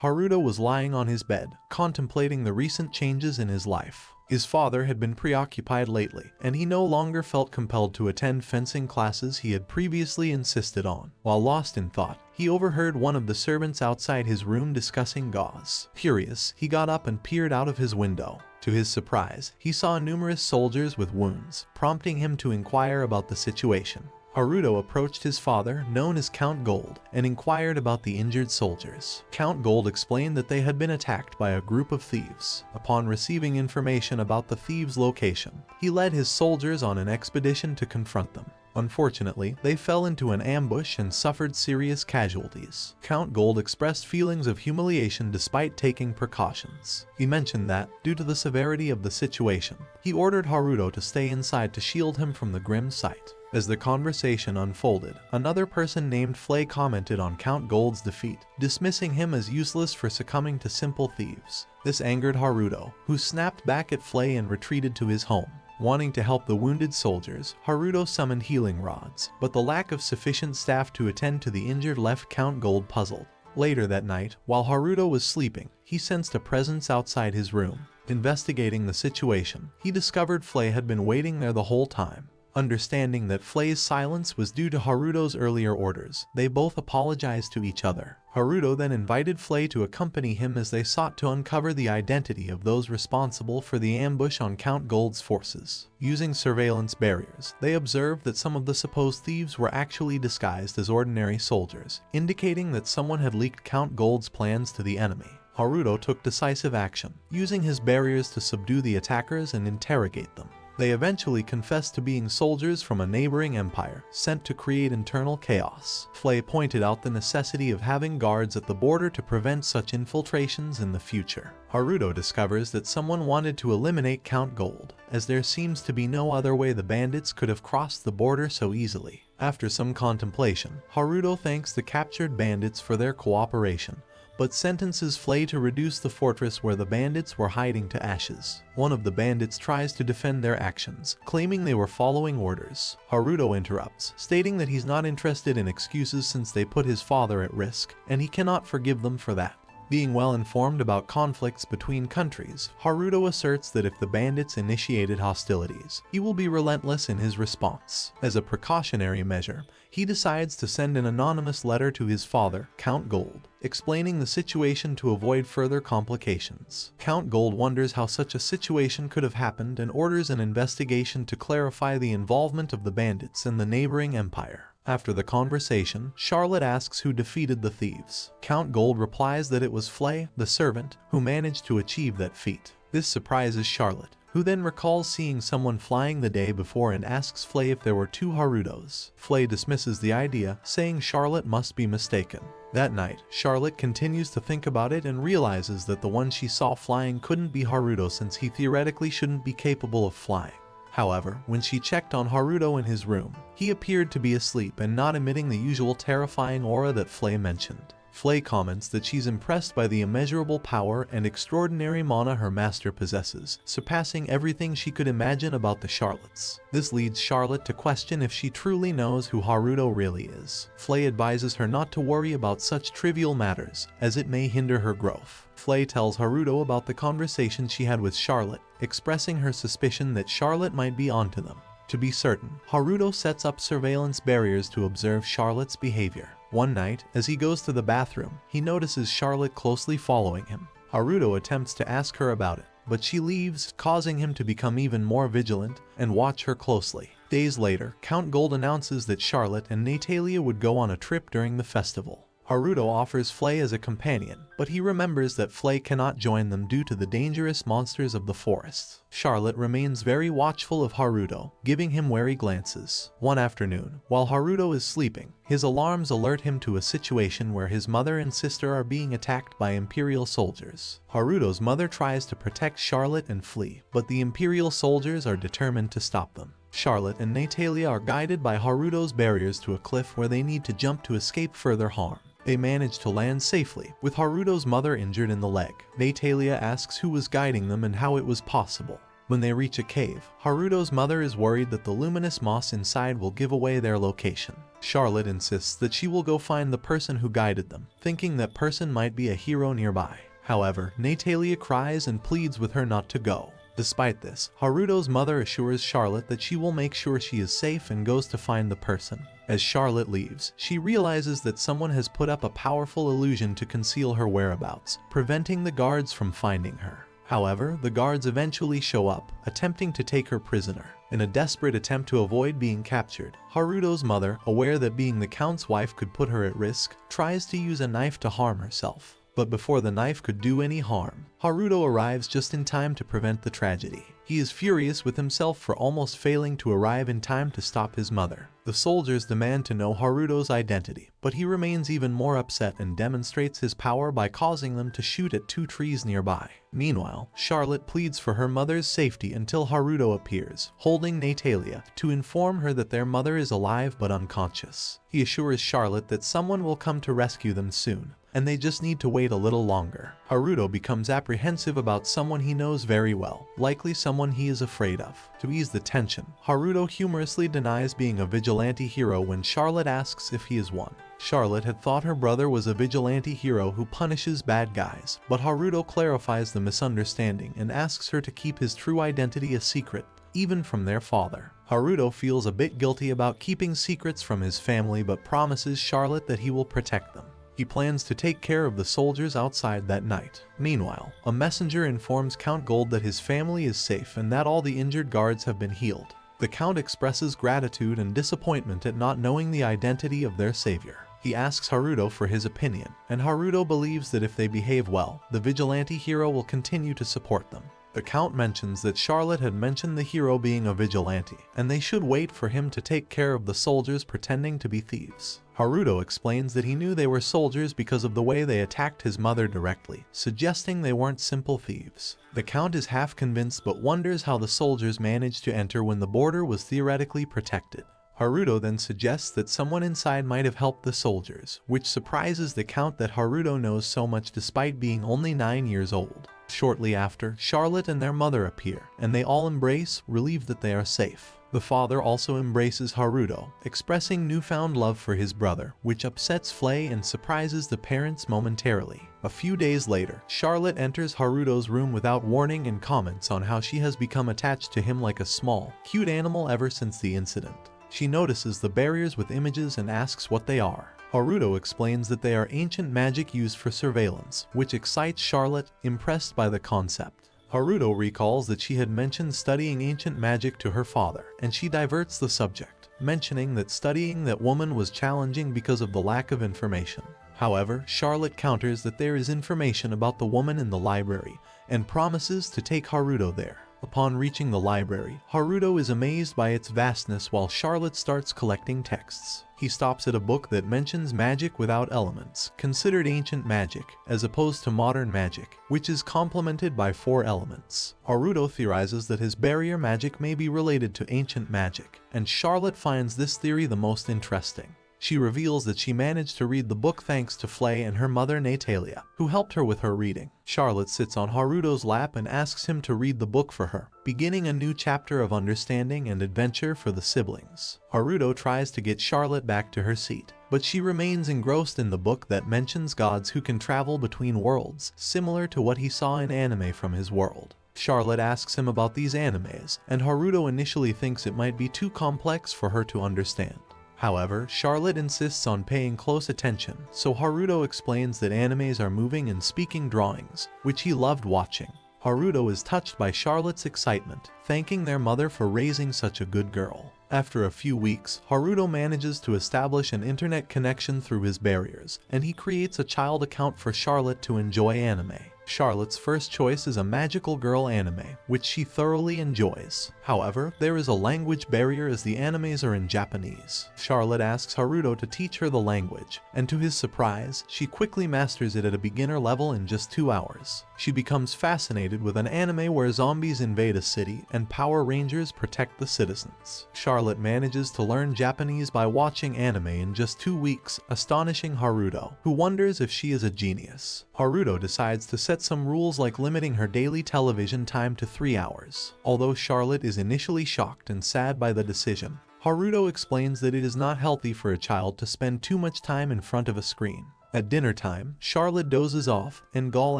Haruto was lying on his bed, contemplating the recent changes in his life. His father had been preoccupied lately, and he no longer felt compelled to attend fencing classes he had previously insisted on. While lost in thought, he overheard one of the servants outside his room discussing gauze. Furious, he got up and peered out of his window. To his surprise, he saw numerous soldiers with wounds, prompting him to inquire about the situation. Haruto approached his father, known as Count Gold, and inquired about the injured soldiers. Count Gold explained that they had been attacked by a group of thieves. Upon receiving information about the thieves' location, he led his soldiers on an expedition to confront them. Unfortunately, they fell into an ambush and suffered serious casualties. Count Gold expressed feelings of humiliation despite taking precautions. He mentioned that, due to the severity of the situation, he ordered Haruto to stay inside to shield him from the grim sight. As the conversation unfolded, another person named Flay commented on Count Gold's defeat, dismissing him as useless for succumbing to simple thieves. This angered Haruto, who snapped back at Flay and retreated to his home. Wanting to help the wounded soldiers, Haruto summoned healing rods, but the lack of sufficient staff to attend to the injured left Count Gold puzzled. Later that night, while Haruto was sleeping, he sensed a presence outside his room. Investigating the situation, he discovered Flay had been waiting there the whole time. Understanding that Flay's silence was due to Haruto's earlier orders, they both apologized to each other. Haruto then invited Flay to accompany him as they sought to uncover the identity of those responsible for the ambush on Count Gold's forces. Using surveillance barriers, they observed that some of the supposed thieves were actually disguised as ordinary soldiers, indicating that someone had leaked Count Gold's plans to the enemy. Haruto took decisive action, using his barriers to subdue the attackers and interrogate them. They eventually confessed to being soldiers from a neighboring empire, sent to create internal chaos. Flay pointed out the necessity of having guards at the border to prevent such infiltrations in the future. Haruto discovers that someone wanted to eliminate Count Gold, as there seems to be no other way the bandits could have crossed the border so easily. After some contemplation, Haruto thanks the captured bandits for their cooperation, but sentences Flay to reduce the fortress where the bandits were hiding to ashes. One of the bandits tries to defend their actions, claiming they were following orders. Haruto interrupts, stating that he's not interested in excuses since they put his father at risk, and he cannot forgive them for that. Being well informed about conflicts between countries, Haruto asserts that if the bandits initiated hostilities, he will be relentless in his response. As a precautionary measure, he decides to send an anonymous letter to his father, Count Gold, explaining the situation to avoid further complications. Count Gold wonders how such a situation could have happened and orders an investigation to clarify the involvement of the bandits and the neighboring empire. After the conversation, Charlotte asks who defeated the thieves. Count Gold replies that it was Flay, the servant, who managed to achieve that feat. This surprises Charlotte, who then recalls seeing someone flying the day before and asks Flay if there were two Harutos. Flay dismisses the idea, saying Charlotte must be mistaken. That night, Charlotte continues to think about it and realizes that the one she saw flying couldn't be Haruto since he theoretically shouldn't be capable of flying. However, when she checked on Haruto in his room, he appeared to be asleep and not emitting the usual terrifying aura that Flay mentioned. Flay comments that she's impressed by the immeasurable power and extraordinary mana her master possesses, surpassing everything she could imagine about the Charlottes. This leads Charlotte to question if she truly knows who Haruto really is. Flay advises her not to worry about such trivial matters, as it may hinder her growth. Flay tells Haruto about the conversation she had with Charlotte, expressing her suspicion that Charlotte might be onto them. To be certain, Haruto sets up surveillance barriers to observe Charlotte's behavior. One night, as he goes to the bathroom, he notices Charlotte closely following him. Haruto attempts to ask her about it, but she leaves, causing him to become even more vigilant and watch her closely. Days later, Count Gold announces that Charlotte and Natalia would go on a trip during the festival. Haruto offers Flay as a companion, but he remembers that Flay cannot join them due to the dangerous monsters of the forest. Charlotte remains very watchful of Haruto, giving him wary glances. One afternoon, while Haruto is sleeping, his alarms alert him to a situation where his mother and sister are being attacked by Imperial soldiers. Haruto's mother tries to protect Charlotte and flee, but the Imperial soldiers are determined to stop them. Charlotte and Natalia are guided by Haruto's barriers to a cliff where they need to jump to escape further harm. They manage to land safely, with Haruto's mother injured in the leg. Natalia asks who was guiding them and how it was possible. When they reach a cave, Haruto's mother is worried that the luminous moss inside will give away their location. Charlotte insists that she will go find the person who guided them, thinking that person might be a hero nearby. However, Natalia cries and pleads with her not to go. Despite this, Haruto's mother assures Charlotte that she will make sure she is safe and goes to find the person. As Charlotte leaves, she realizes that someone has put up a powerful illusion to conceal her whereabouts, preventing the guards from finding her. However, the guards eventually show up, attempting to take her prisoner. In a desperate attempt to avoid being captured, Haruto's mother, aware that being the count's wife could put her at risk, tries to use a knife to harm herself. But before the knife could do any harm, Haruto arrives just in time to prevent the tragedy. He is furious with himself for almost failing to arrive in time to stop his mother. The soldiers demand to know Haruto's identity, but he remains even more upset and demonstrates his power by causing them to shoot at 2 trees nearby. Meanwhile, Charlotte pleads for her mother's safety until Haruto appears, holding Natalia, to inform her that their mother is alive but unconscious. He assures Charlotte that someone will come to rescue them soon, and they just need to wait a little longer. Haruto becomes apprehensive about someone he knows very well, likely someone he is afraid of. To ease the tension, Haruto humorously denies being a vigilante hero when Charlotte asks if he is one. Charlotte had thought her brother was a vigilante hero who punishes bad guys, but Haruto clarifies the misunderstanding and asks her to keep his true identity a secret, even from their father. Haruto feels a bit guilty about keeping secrets from his family but promises Charlotte that he will protect them. He plans to take care of the soldiers outside that night. Meanwhile, a messenger informs Count Gold that his family is safe and that all the injured guards have been healed. The Count expresses gratitude and disappointment at not knowing the identity of their savior. He asks Haruto for his opinion, and Haruto believes that if they behave well, the vigilante hero will continue to support them. The Count mentions that Charlotte had mentioned the hero being a vigilante, and they should wait for him to take care of the soldiers pretending to be thieves. Haruto explains that he knew they were soldiers because of the way they attacked his mother directly, suggesting they weren't simple thieves. The Count is half convinced but wonders how the soldiers managed to enter when the border was theoretically protected. Haruto then suggests that someone inside might have helped the soldiers, which surprises the Count that Haruto knows so much despite being only 9 years old. Shortly after, Charlotte and their mother appear, and they all embrace, relieved that they are safe. The father also embraces Haruto, expressing newfound love for his brother, which upsets Flay and surprises the parents momentarily. A few days later, Charlotte enters Haruto's room without warning and comments on how she has become attached to him like a small, cute animal ever since the incident. She notices the barriers with images and asks what they are. Haruto explains that they are ancient magic used for surveillance, which excites Charlotte, impressed by the concept. Haruto recalls that she had mentioned studying ancient magic to her father, and she diverts the subject, mentioning that studying that woman was challenging because of the lack of information. However, Charlotte counters that there is information about the woman in the library, and promises to take Haruto there. Upon reaching the library, Haruto is amazed by its vastness while Charlotte starts collecting texts. He stops at a book that mentions magic without elements, considered ancient magic, as opposed to modern magic, which is complemented by 4 elements. Haruto theorizes that his barrier magic may be related to ancient magic, and Charlotte finds this theory the most interesting. She reveals that she managed to read the book thanks to Flay and her mother Natalia, who helped her with her reading. Charlotte sits on Haruto's lap and asks him to read the book for her, beginning a new chapter of understanding and adventure for the siblings. Haruto tries to get Charlotte back to her seat, but she remains engrossed in the book that mentions gods who can travel between worlds, similar to what he saw in anime from his world. Charlotte asks him about these animes, and Haruto initially thinks it might be too complex for her to understand. However, Charlotte insists on paying close attention, so Haruto explains that animes are moving and speaking drawings, which he loved watching. Haruto is touched by Charlotte's excitement, thanking their mother for raising such a good girl. After a few weeks, Haruto manages to establish an internet connection through his barriers, and he creates a child account for Charlotte to enjoy anime. Charlotte's first choice is a magical girl anime, which she thoroughly enjoys. However, there is a language barrier as the animes are in Japanese. Charlotte asks Haruto to teach her the language, and to his surprise, she quickly masters it at a beginner level in just 2 hours. She becomes fascinated with an anime where zombies invade a city and Power Rangers protect the citizens. Charlotte manages to learn Japanese by watching anime in just 2 weeks, astonishing Haruto, who wonders if she is a genius. Haruto decides to set some rules like limiting her daily television time to 3 hours. Although Charlotte is initially shocked and sad by the decision, Haruto explains that it is not healthy for a child to spend too much time in front of a screen. At dinner time, Charlotte dozes off, and Gaul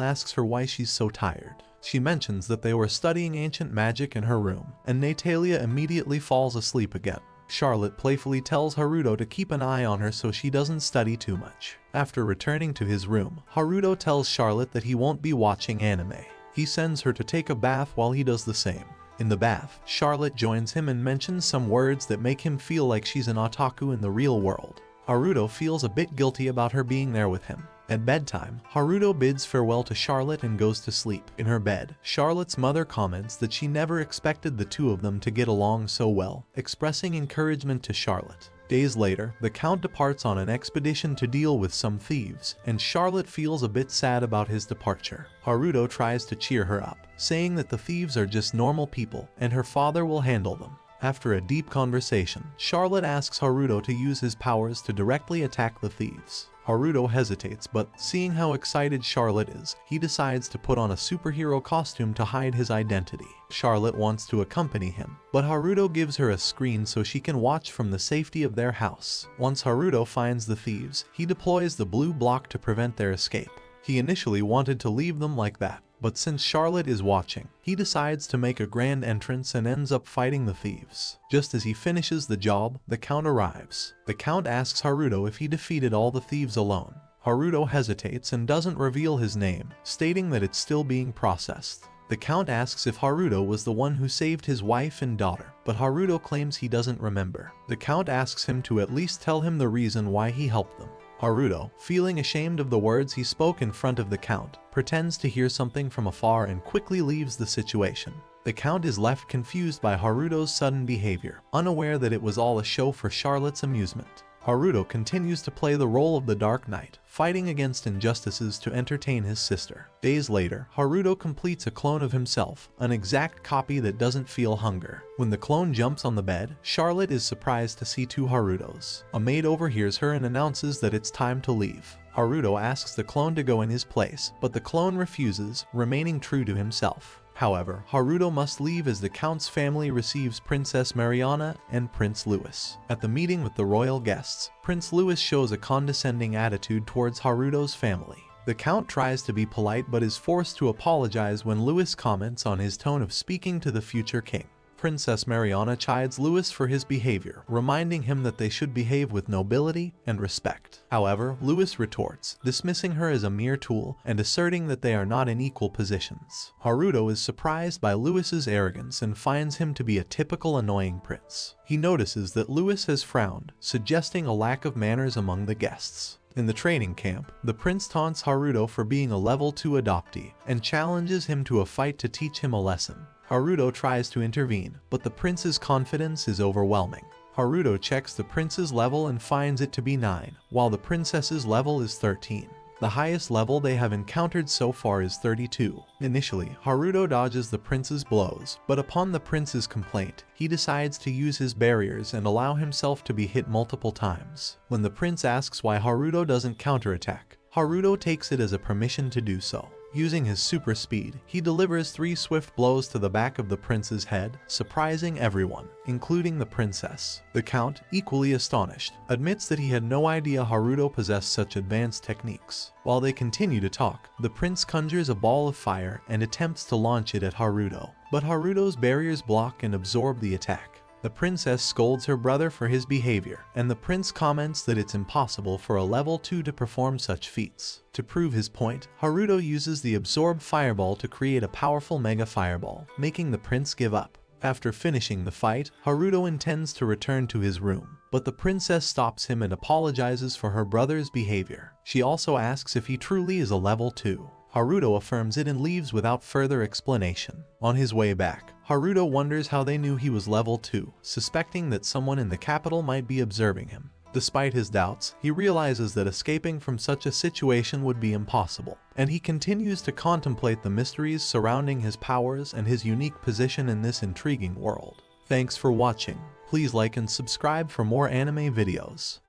asks her why she's so tired. She mentions that they were studying ancient magic in her room, and Natalia immediately falls asleep again. Charlotte playfully tells Haruto to keep an eye on her so she doesn't study too much. After returning to his room, Haruto tells Charlotte that he won't be watching anime. He sends her to take a bath while he does the same. In the bath, Charlotte joins him and mentions some words that make him feel like she's an otaku in the real world. Haruto feels a bit guilty about her being there with him. At bedtime, Haruto bids farewell to Charlotte and goes to sleep. In her bed, Charlotte's mother comments that she never expected the two of them to get along so well, expressing encouragement to Charlotte. Days later, the Count departs on an expedition to deal with some thieves, and Charlotte feels a bit sad about his departure. Haruto tries to cheer her up, saying that the thieves are just normal people, and her father will handle them. After a deep conversation, Charlotte asks Haruto to use his powers to directly attack the thieves. Haruto hesitates, but seeing how excited Charlotte is, he decides to put on a superhero costume to hide his identity. Charlotte wants to accompany him, but Haruto gives her a screen so she can watch from the safety of their house. Once Haruto finds the thieves, he deploys the blue block to prevent their escape. He initially wanted to leave them like that, but since Charlotte is watching, he decides to make a grand entrance and ends up fighting the thieves. Just as he finishes the job, the Count arrives. The Count asks Haruto if he defeated all the thieves alone. Haruto hesitates and doesn't reveal his name, stating that it's still being processed. The Count asks if Haruto was the one who saved his wife and daughter, but Haruto claims he doesn't remember. The Count asks him to at least tell him the reason why he helped them. Haruto, feeling ashamed of the words he spoke in front of the Count, pretends to hear something from afar and quickly leaves the situation. The Count is left confused by Haruto's sudden behavior, unaware that it was all a show for Charlotte's amusement. Haruto continues to play the role of the Dark Knight, fighting against injustices to entertain his sister. Days later, Haruto completes a clone of himself, an exact copy that doesn't feel hunger. When the clone jumps on the bed, Charlotte is surprised to see two Harutos. A maid overhears her and announces that it's time to leave. Haruto asks the clone to go in his place, but the clone refuses, remaining true to himself. However, Haruto must leave as the Count's family receives Princess Mariana and Prince Louis. At the meeting with the royal guests, Prince Louis shows a condescending attitude towards Haruto's family. The Count tries to be polite but is forced to apologize when Louis comments on his tone of speaking to the future king. Princess Mariana chides Louis for his behavior, reminding him that they should behave with nobility and respect. However, Louis retorts, dismissing her as a mere tool and asserting that they are not in equal positions. Haruto is surprised by Louis's arrogance and finds him to be a typical annoying prince. He notices that Louis has frowned, suggesting a lack of manners among the guests. In the training camp, the prince taunts Haruto for being a level 2 adoptee and challenges him to a fight to teach him a lesson. Haruto tries to intervene, but the prince's confidence is overwhelming. Haruto checks the prince's level and finds it to be 9, while the princess's level is 13. The highest level they have encountered so far is 32. Initially, Haruto dodges the prince's blows, but upon the prince's complaint, he decides to use his barriers and allow himself to be hit multiple times. When the prince asks why Haruto doesn't counterattack, Haruto takes it as a permission to do so. Using his super speed, he delivers 3 swift blows to the back of the prince's head, surprising everyone, including the princess. The Count, equally astonished, admits that he had no idea Haruto possessed such advanced techniques. While they continue to talk, the prince conjures a ball of fire and attempts to launch it at Haruto, but Haruto's barriers block and absorb the attack. The princess scolds her brother for his behavior, and the prince comments that it's impossible for a level 2 to perform such feats. To prove his point, Haruto uses the absorbed fireball to create a powerful mega fireball, making the prince give up. After finishing the fight, Haruto intends to return to his room, but the princess stops him and apologizes for her brother's behavior. She also asks if he truly is a level 2. Haruto affirms it and leaves without further explanation. On his way back, Haruto wonders how they knew he was level 2, suspecting that someone in the capital might be observing him. Despite his doubts, he realizes that escaping from such a situation would be impossible, and he continues to contemplate the mysteries surrounding his powers and his unique position in this intriguing world. Thanks for watching. Please like and subscribe for more anime videos.